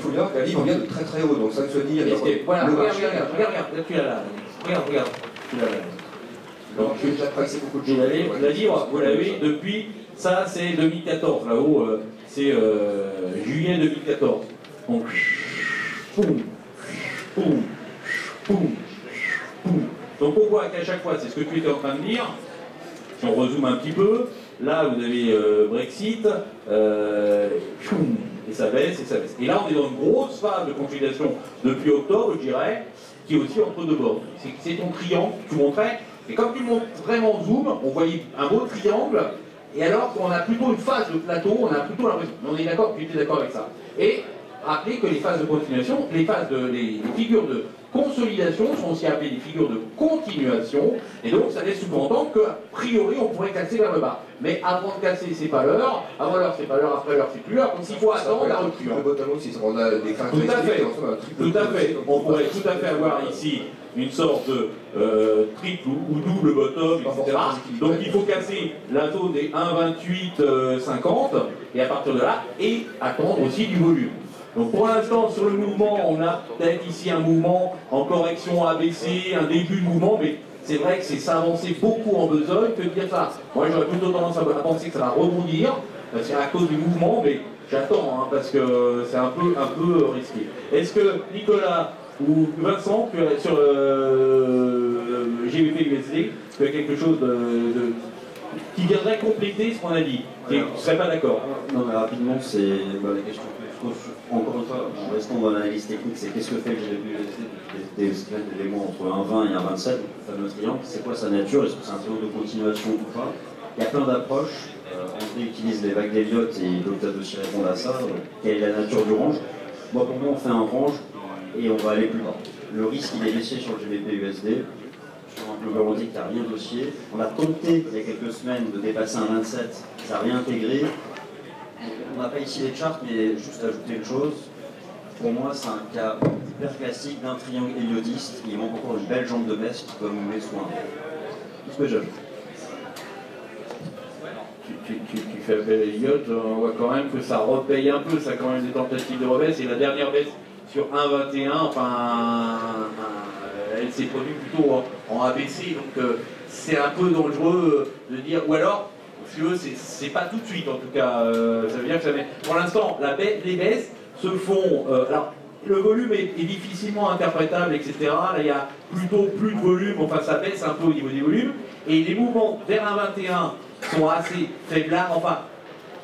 faut bien que la ligne vient de très très haut, donc ça se dit... Voilà, regarde, tu l'as là. Regarde, tu l'as là. Donc j'ai déjà passé beaucoup de choses. La livre, vous l'avez depuis, ça c'est 2014, là-haut, c'est juillet 2014. Donc, poum, poum, poum, poum. Donc on voit qu'à chaque fois, c'est ce que tu étais en train de dire, si on rezoome un petit peu, là vous avez Brexit, choum, et ça baisse, et ça baisse. Et là on est dans une grosse phase de consolidation depuis octobre, je dirais, qui est aussi entre deux bords. C'est ton triangle que tu montrais. Et quand tu montes vraiment zoom, on voyait un beau triangle, et alors qu'on a plutôt une phase de plateau, on a plutôt l'impression. On est d'accord, tu étais d'accord avec ça. Et rappelez que les phases de continuation, les figures de consolidation sont aussi appelées des figures de continuation, et donc ça laisse sous-entendre qu'a priori on pourrait casser vers le bas. Mais avant de casser, c'est pas l'heure, avant l'heure, c'est pas l'heure, après l'heure, c'est plus l'heure, donc il faut attendre la rupture. On a des tout à fait. On pourrait tout à fait avoir ici une sorte de triple ou double bottom, etc. Donc il faut casser la zone des 1,2850 et à partir de là, et attendre aussi du volume. Donc pour l'instant, sur le mouvement, on a peut-être ici un mouvement en correction ABC, un début de mouvement, mais c'est vrai que c'est s'avancer beaucoup en besogne que de dire ça. Moi j'aurais plutôt tendance à penser que ça va rebondir, c'est à cause du mouvement, mais j'attends, hein, parce que c'est un peu risqué. Est-ce que Nicolas ou Vincent, sur GBP USD, tu as quelque chose qui viendrait compléter ce qu'on a dit? Tu ne serais pas d'accord? Non, mais rapidement, c'est la question que je pose, encore une fois, en restant dans l'analyse technique, c'est qu'est-ce que fait le GBP USD depuis des semaines, des mois entre 1,20 et 1,27, le fameux triangle, c'est quoi sa nature? Est-ce que c'est un triangle de continuation ou pas? Il y a plein d'approches. André utilise les vagues d'Elliott et il peut peut-être aussi répondre à ça. Quelle est la nature du range? Moi, pour moi, on fait un range et on va aller plus bas. Le risque, il est laissé sur le GBP USD. Sur un global holding qui n'a rien dossier. On a tenté, il y a quelques semaines, de dépasser un 27, ça n'a rien intégré. On n'a pas ici les charts, mais juste ajouter une chose. Pour moi, c'est un cas hyper classique d'un triangle héliottiste. Il manque encore une belle jambe de baisse qui doit nous mettre soin. Tout ce que j'ajoute. Tu fais appel à Elliott, on voit quand même que ça repaye un peu, ça a quand même des tentatives de rebaisse, et la dernière baisse sur 1,21, enfin, elle s'est produite plutôt en ABC, donc c'est un peu dangereux de dire, ou alors, si tu veux, c'est pas tout de suite en tout cas, ça veut dire que ça met... Pour l'instant, les baisses se font... alors, le volume est difficilement interprétable, etc. Là, il y a plutôt plus de volume, enfin ça baisse un peu au niveau des volumes, et les mouvements vers 1,21 sont assez faiblards, enfin,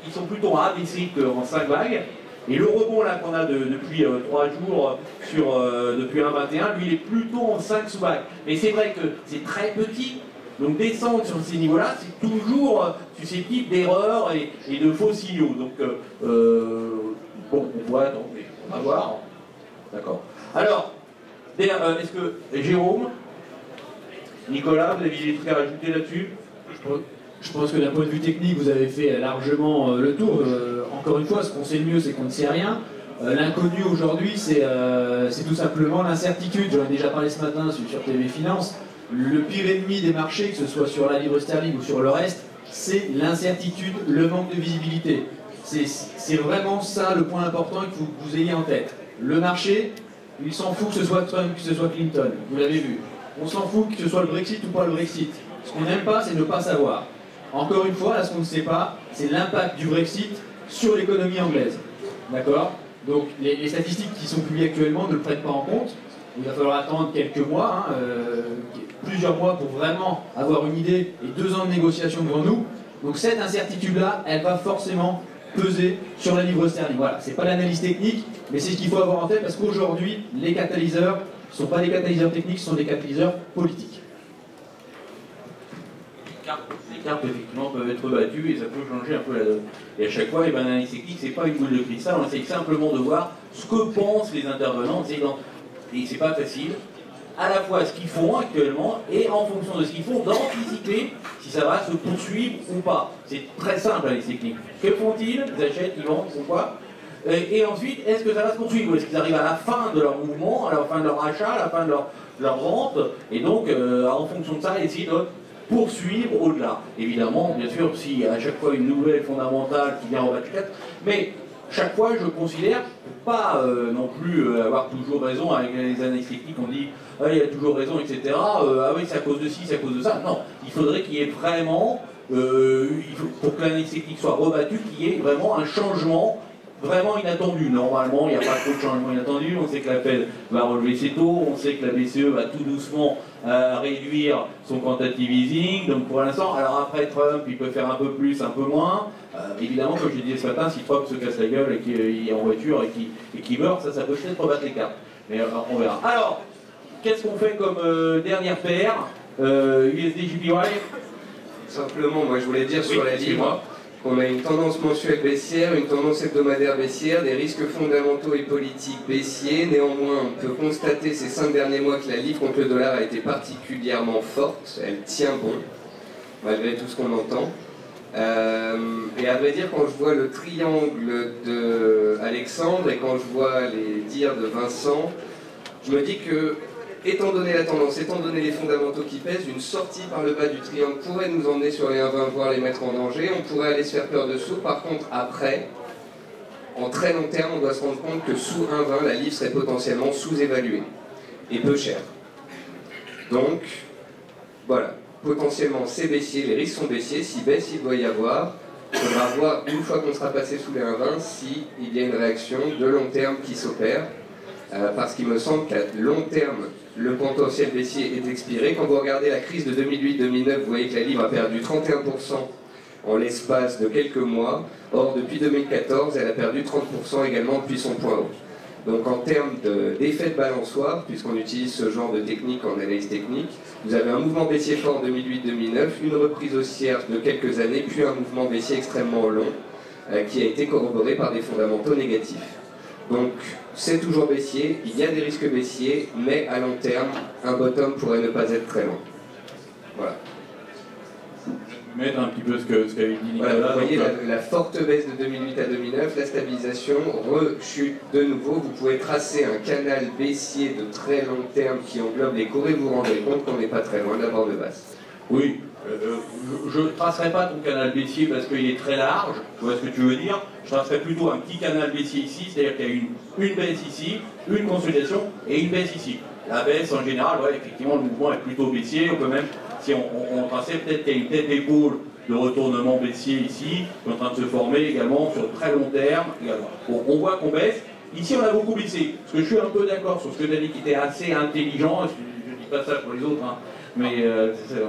ils sont plutôt en ABC qu'en 5 vagues. Et le rebond là qu'on a depuis 3 jours depuis 1,21, lui il est plutôt en 5 sous-vagues. Mais c'est vrai que c'est très petit, donc descendre sur ces niveaux-là, c'est toujours susceptible d'erreurs et de faux signaux. Donc, bon, on voit, donc, on va voir. D'accord. Alors, est-ce que Jérôme, Nicolas, vous avez des trucs à rajouter là-dessus? Je pense que d'un point de vue technique, vous avez fait largement le tour. Encore une fois, ce qu'on sait le mieux, c'est qu'on ne sait rien. L'inconnu aujourd'hui, c'est tout simplement l'incertitude. J'en ai déjà parlé ce matin sur TV Finance. Le pire ennemi des marchés, que ce soit sur la livre sterling ou sur le reste, c'est l'incertitude, le manque de visibilité. C'est vraiment ça le point important que vous ayez en tête. Le marché, il s'en fout que ce soit Trump, que ce soit Clinton. Vous l'avez vu. On s'en fout que ce soit le Brexit ou pas le Brexit. Ce qu'on n'aime pas, c'est ne pas savoir. Encore une fois, là, ce qu'on ne sait pas, c'est l'impact du Brexit sur l'économie anglaise. D'accord? Donc, les statistiques qui sont publiées actuellement ne le prennent pas en compte. Il va falloir attendre quelques mois, plusieurs mois pour vraiment avoir une idée et 2 ans de négociation devant nous. Donc, cette incertitude-là, elle va forcément peser sur la livre sterling. Voilà, c'est pas l'analyse technique, mais c'est ce qu'il faut avoir en tête parce qu'aujourd'hui, les catalyseurs ne sont pas des catalyseurs techniques, ce sont des catalyseurs politiques. Les cartes effectivement peuvent être battues et ça peut changer un peu la donne. Et à chaque fois, l'analyse technique, c'est pas une boule de cristal, on essaye simplement de voir ce que pensent les intervenants, et c'est pas facile, à la fois ce qu'ils font actuellement et en fonction de ce qu'ils font, d'anticiper si ça va se poursuivre ou pas. C'est très simple l'analyse technique. Que font-ils? Ils achètent, ils vendent, pourquoi? Et ensuite, est-ce que ça va se poursuivre? Ou est-ce qu'ils arrivent à la fin de leur mouvement, à la fin de leur achat, à la fin de leur vente, et donc en fonction de ça, essayer de poursuivre au-delà. Évidemment, bien sûr, s'il y a à chaque fois une nouvelle fondamentale qui vient en 24, mais chaque fois, je considère, pour pas non plus avoir toujours raison avec les analyses techniques, on dit ah, il a toujours raison, etc. Ah oui, c'est à cause de ci, c'est à cause de ça. Non, il faudrait qu'il y ait vraiment, pour que l'analyse technique soit rebattue, qu'il y ait vraiment un changement vraiment inattendu. Normalement, il n'y a pas trop de changements inattendus. On sait que la Fed va relever ses taux, on sait que la BCE va tout doucement réduire son quantitative easing. Donc pour l'instant, alors après Trump, il peut faire un peu plus, un peu moins. Évidemment, comme je disais ce matin, si Trump se casse la gueule et qu'il est en voiture et qu'il meurt, ça peut peut-être rebattre les cartes. Mais on verra. Alors, qu'est-ce qu'on fait comme dernière paire USD JPY? Simplement, moi je voulais dire sur la livre qu'on a une tendance mensuelle baissière, une tendance hebdomadaire baissière, des risques fondamentaux et politiques baissiers. Néanmoins, on peut constater ces 5 derniers mois que la livre contre le dollar a été particulièrement forte. Elle tient bon, malgré tout ce qu'on entend. Et à vrai dire, quand je vois le triangle de Alexandre et quand je vois les dires de Vincent, je me dis que, étant donné la tendance, étant donné les fondamentaux qui pèsent, une sortie par le bas du triangle pourrait nous emmener sur les 1,20, voire les mettre en danger. On pourrait aller se faire peur dessous. Par contre, après, en très long terme, on doit se rendre compte que sous 1,20, la livre serait potentiellement sous-évaluée et peu chère. Donc, voilà. Potentiellement, c'est baissier, les risques sont baissiers. Si baisse, il doit y avoir. Il faudra voir, une fois qu'on sera passé sous les 1,20, s'il y a une réaction de long terme qui s'opère. Parce qu'il me semble qu'à long terme, le potentiel baissier est expiré. Quand vous regardez la crise de 2008-2009, vous voyez que la livre a perdu 31% en l'espace de quelques mois. Or, depuis 2014, elle a perdu 30% également depuis son point haut. Donc en termes d'effet de balançoire, puisqu'on utilise ce genre de technique en analyse technique, vous avez un mouvement baissier fort en 2008-2009, une reprise haussière de quelques années, puis un mouvement baissier extrêmement long, qui a été corroboré par des fondamentaux négatifs. Donc c'est toujours baissier, il y a des risques baissiers, mais à long terme, un bottom pourrait ne pas être très long. Voilà. Mettre un petit peu ce qu'avait dit Nicolas. Voilà, vous voyez la forte baisse de 2008 à 2009, la stabilisation, rechute de nouveau. Vous pouvez tracer un canal baissier de très long terme qui englobe les cours et vous vous rendez compte qu'on n'est pas très loin de la bande basse. Oui, je ne tracerai pas ton canal baissier parce qu'il est très large, je vois ce que tu veux dire. Je tracerai plutôt un petit canal baissier ici, c'est-à-dire qu'il y a une baisse ici, une consolidation et une baisse ici. La baisse en général, ouais, effectivement, le mouvement est plutôt baissier. On peut même, si on traçait, peut-être qu'il y a une tête d'épaule de retournement baissier ici, qui est en train de se former également sur très long terme. Également. Bon, on voit qu'on baisse. Ici, on a beaucoup baissé. Parce que je suis un peu d'accord sur ce que tu as dit qui était assez intelligent. Je ne dis pas ça pour les autres, hein. Mais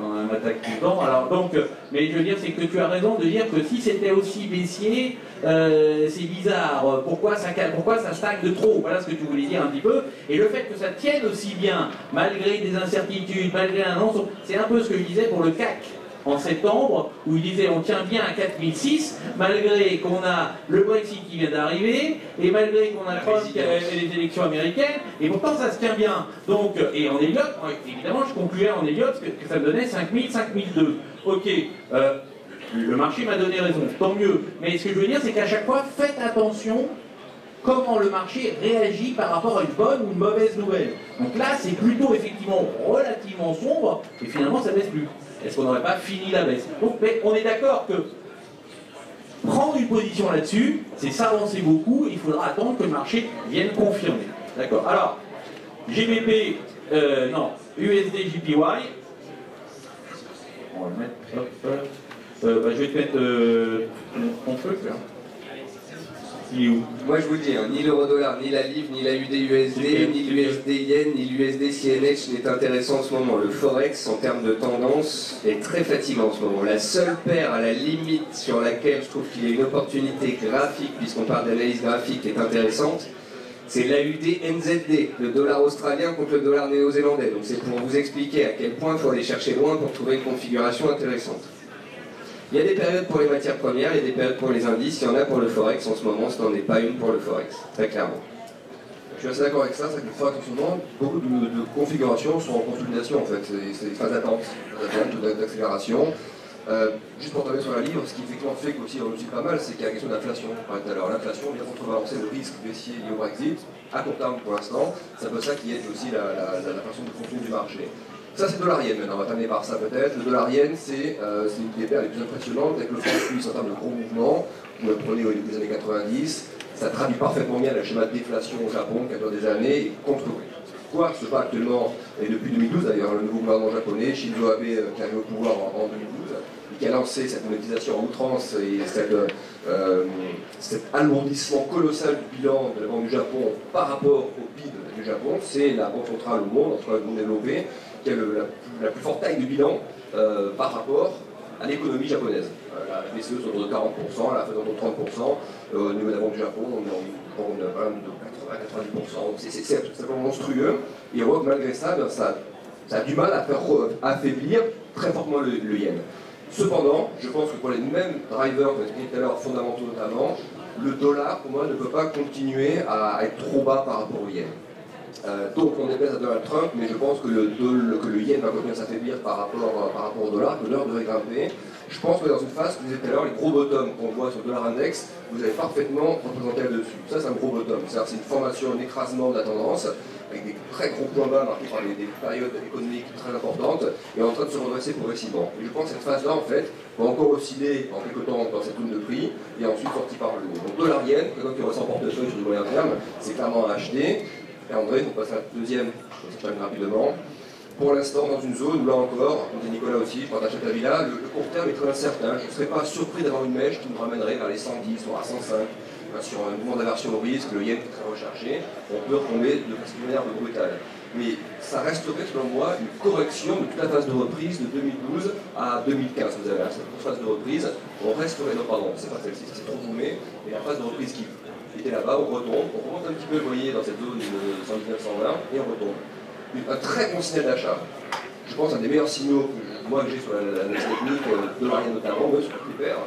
on m'attaque tout le temps. Alors, donc, mais je veux dire, c'est que tu as raison de dire que si c'était aussi baissier, c'est bizarre. Pourquoi ça stagne de trop? Voilà ce que tu voulais dire un petit peu. Et le fait que ça tienne aussi bien, malgré des incertitudes, malgré un an, c'est un peu ce que je disais pour le CAC en septembre, où il disait on tient bien à 4006, malgré qu'on a le Brexit qui vient d'arriver, et malgré qu'on a Trump qui a les élections américaines, et pourtant ça se tient bien. Donc, et en Elliott, évidemment je concluais en Elliott que ça me donnait 5000, 5002. Ok, le marché m'a donné raison, tant mieux. Mais ce que je veux dire, c'est qu'à chaque fois, faites attention comment le marché réagit par rapport à une bonne ou une mauvaise nouvelle. Donc là, c'est plutôt effectivement relativement sombre, et finalement ça baisse plus. Est-ce qu'on n'aurait pas fini la baisse? Donc, mais on est d'accord que prendre une position là-dessus, c'est s'avancer beaucoup, il faudra attendre que le marché vienne confirmer. D'accord. Alors, GBP, non, USD JPY. On va le mettre, hop, je vais te mettre ton truc là. Il est où? Moi je vous le dis, hein, ni l'euro-dollar, ni la livre, ni la UD-USD, ni l'USD yen, ni l'USD CNH n'est intéressant en ce moment. Le Forex, en termes de tendance, est très fatigant en ce moment. La seule paire à la limite sur laquelle je trouve qu'il y a une opportunité graphique, puisqu'on parle d'analyse graphique, qui est intéressante, c'est l'AUD-NZD, le dollar australien contre le dollar néo-zélandais. Donc c'est pour vous expliquer à quel point il faut aller chercher loin pour trouver une configuration intéressante. Il y a des périodes pour les matières premières, il y a des périodes pour les indices, il y en a pour le Forex en ce moment, ce n'en est pas une pour le Forex, très clairement. Je suis assez d'accord avec ça, c'est qu'il faut attention, beaucoup de configurations sont en consolidation en fait, c'est des phases d'attente, d'accélération. Juste pour tomber sur la livre, ce qui effectivement fait qu'aussi on réussit pas mal, c'est qu'il y a la question d'inflation. On parlait tout à l'heure, l'inflation vient contrebalancer le risque baissier lié au Brexit, à court terme pour l'instant, c'est un peu ça qui aide aussi la façon de fonctionner du marché. Ça c'est dollar-yen maintenant, on va terminer par ça peut-être. Le dollar-yen c'est une des paires les plus impressionnantes avec le franc suisse en termes de gros mouvements. Vous le prenez au début des années 90, Ça traduit parfaitement bien le schéma de déflation au Japon qui a duré des années et contre quoi se bat actuellement, et depuis 2012 d'ailleurs, le nouveau gouvernement japonais, Shinzo Abe, qui arrive au pouvoir en 2012, et qui a lancé cette monétisation en outrance et cet alourdissement colossal du bilan de la Banque du Japon par rapport au PIB du Japon. C'est la banque centrale au monde, en tout cas le monde développé, qui a la plus forte taille du bilan par rapport à l'économie japonaise. La BCE est autour de 40%, la Fed autour de 30%, au niveau de la Banque du Japon, on est de 80-90%, c'est absolument monstrueux. Et on voit que malgré ça, ça a du mal à faire affaiblir très fortement le yen. Cependant, je pense que pour les mêmes drivers, on a expliqué tout à l'heure, fondamentaux notamment, le dollar, pour moi, ne peut pas continuer à être trop bas par rapport au yen. Donc on déplace à Donald Trump, mais je pense que le yen va continuer à s'affaiblir par rapport au dollar, que le dollar devrait grimper. Je pense que dans une phase, comme je disais tout à l'heure, les gros bottoms qu'on voit sur le dollar index, vous avez parfaitement représenté là-dessus. Ça, c'est un gros bottom. C'est-à-dire c'est une formation, un écrasement de la tendance, avec des très gros points bas marqués par des périodes économiques très importantes, et en train de se redresser progressivement. Et je pense que cette phase-là, en fait, va encore osciller en quelque temps dans cette zone de prix, et ensuite sortir par le haut. Donc dollar yen, quelqu'un qui aurait son portefeuille sur du moyen terme, c'est clairement à acheter. Et André, on passe à la deuxième, je vais ça rapidement. Pour l'instant, dans une zone où là encore, comme dit Nicolas aussi, je partage cet avis-là, le court terme est très incertain. Je ne serais pas surpris d'avoir une mèche qui nous ramènerait vers les 110, voire à 105. Sur un mouvement d'aversion au risque, le yen est très recherché, on peut retomber de manière brutale. Mais ça resterait, selon moi, une correction de toute la phase de reprise de 2012 à 2015. Vous avez cette phase de reprise, on resterait, non pardon, c'est pas celle-ci, c'est trop zoomé, mais la phase de reprise qui était là-bas, on remonte un petit peu, vous voyez, dans cette zone de 119-120, et on retombe. Un très bon signal d'achat. Je pense un des meilleurs signaux que moi que j'ai sur l'analyse technique, de l'Ariane notamment, sur le pair.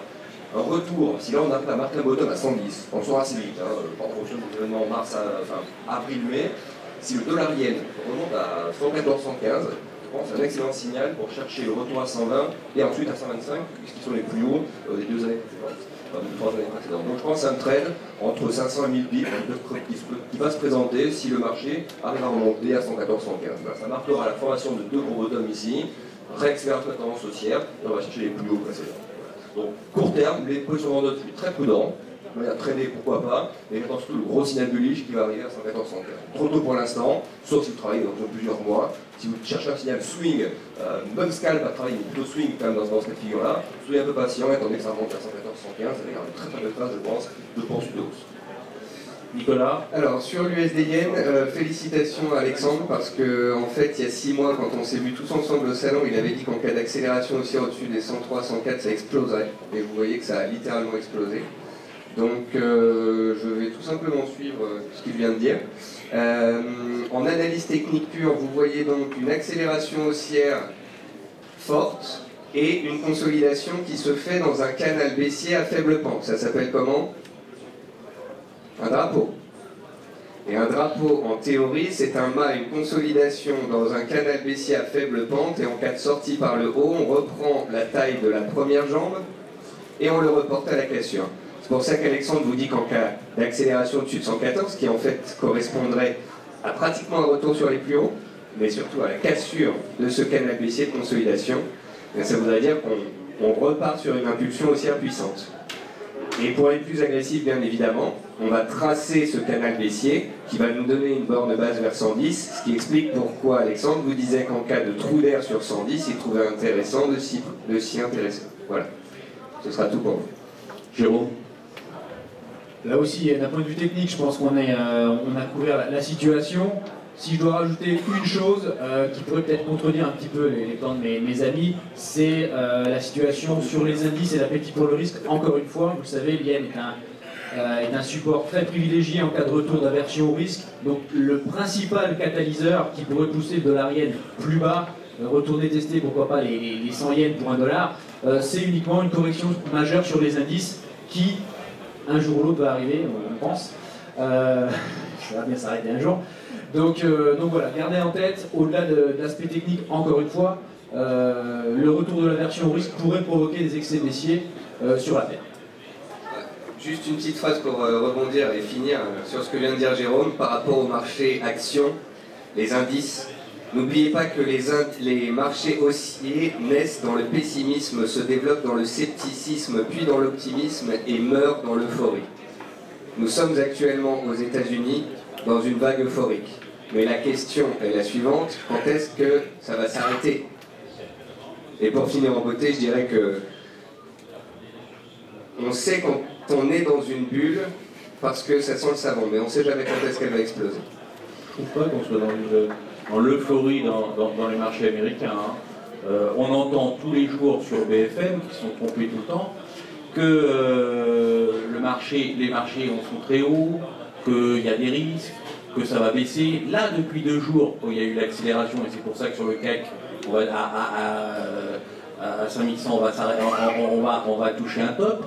Un retour, si là on arrive à marquer un bottom à 110, on le saura assez vite, en fonction des événements avril-mai, si le dollar yen remonte à 114-115, je pense un excellent signal pour chercher le retour à 120 et ensuite à 125, puisqu'ils sont les plus hauts des 2 années précédentes. Enfin, de 3 années précédentes. Donc je pense à un trade entre 500 et 1000 pips qui va se présenter si le marché arrive à remonter à 114-115. Ça marquera la formation de 2 gros bottoms ici, réaccélération de la tendance haussière, et on va chercher les plus hauts précédents. Donc court terme, les positions vendeuses, je suis très prudent. Il y a trader, pourquoi pas, mais je pense surtout le gros signal bullish qui va arriver à 114-115. Trop tôt pour l'instant, sauf si vous travaillez dans plusieurs mois. Si vous cherchez un signal swing, même scalp à travailler, mais plutôt swing quand même dans ce cas de figure-là, soyez un peu patient, attendez que ça remonte à 114-115, ça va une très très belle phase, je pense, de poursuite de hausse. Nicolas? Alors sur l'USD Yen, félicitations à Alexandre, parce que en fait il y a 6 mois, quand on s'est vu tous ensemble au salon, il avait dit qu'en cas d'accélération aussi au-dessus des 103-104, ça exploserait. Et vous voyez que ça a littéralement explosé. Donc je vais tout simplement suivre ce qu'il vient de dire. En analyse technique pure, vous voyez donc une accélération haussière forte et une consolidation qui se fait dans un canal baissier à faible pente. Ça s'appelle comment? Un drapeau. Et un drapeau, en théorie, c'est un mât, une consolidation dans un canal baissier à faible pente, et en cas de sortie par le haut, on reprend la taille de la première jambe et on le reporte à la cassure. C'est pour ça qu'Alexandre vous dit qu'en cas d'accélération au-dessus de 114, qui en fait correspondrait à pratiquement un retour sur les plus hauts, mais surtout à la cassure de ce canal baissier de consolidation, ça voudrait dire qu'on repart sur une impulsion haussière puissante. Et pour être plus agressif, bien évidemment, on va tracer ce canal baissier qui va nous donner une borne basse vers 110, ce qui explique pourquoi Alexandre vous disait qu'en cas de trou d'air sur 110, il trouvait intéressant de s'y intéresser. Voilà. Ce sera tout pour vous. Jérôme? Là aussi, d'un point de vue technique, je pense qu'on a couvert la situation. Si je dois rajouter une chose qui pourrait peut-être contredire un petit peu les plans de mes amis, c'est la situation sur les indices et l'appétit pour le risque. Encore une fois, vous le savez, l'yen est un support très privilégié en cas de retour d'aversion au risque. Donc le principal catalyseur qui pourrait pousser le dollar yen plus bas, retourner tester pourquoi pas les 100 yens pour $1, c'est uniquement une correction majeure sur les indices qui, un jour ou l'autre, va arriver, on pense. Ça va bien s'arrêter un jour. Donc voilà, gardez en tête, au-delà de l'aspect technique, encore une fois, le retour de l'aversion au risque pourrait provoquer des excès baissiers sur la paire. Juste une petite phrase pour rebondir et finir sur ce que vient de dire Jérôme par rapport au marché action, les indices. N'oubliez pas que les marchés haussiers naissent dans le pessimisme, se développent dans le scepticisme, puis dans l'optimisme et meurent dans l'euphorie. Nous sommes actuellement aux États-Unis dans une vague euphorique. Mais la question est la suivante, quand est-ce que ça va s'arrêter? Et pour finir en beauté, je dirais que on sait quand on est dans une bulle parce que ça sent le savon, mais on ne sait jamais quand est-ce qu'elle va exploser. Je trouve pas qu'on soit dans l'euphorie dans les marchés américains. Hein. On entend tous les jours sur BFM, qui sont trompés tout le temps, que les marchés en sont très hauts, qu'il y a des risques, que ça va baisser. Là, depuis 2 jours, il y a eu l'accélération, et c'est pour ça que sur le CAC, on va à 5100, on va toucher un top,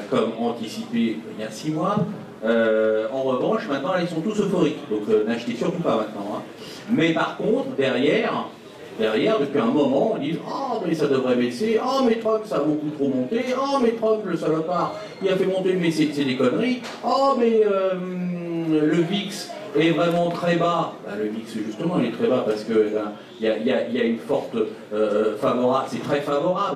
comme anticipé il y a 6 mois. En revanche, maintenant, là, ils sont tous euphoriques, donc n'achetez surtout pas maintenant. Hein. Mais par contre, derrière, depuis un moment, on dit « Oh, mais ça devrait baisser. Oh, mais Trump, ça a beaucoup trop monté. Oh, mais Trump, le salopard, il a fait monter, mais c'est des conneries. Oh, mais le VIX est vraiment très bas. » Le VIX, justement, il est très bas parce qu'il y a une forte favorable. C'est très favorable.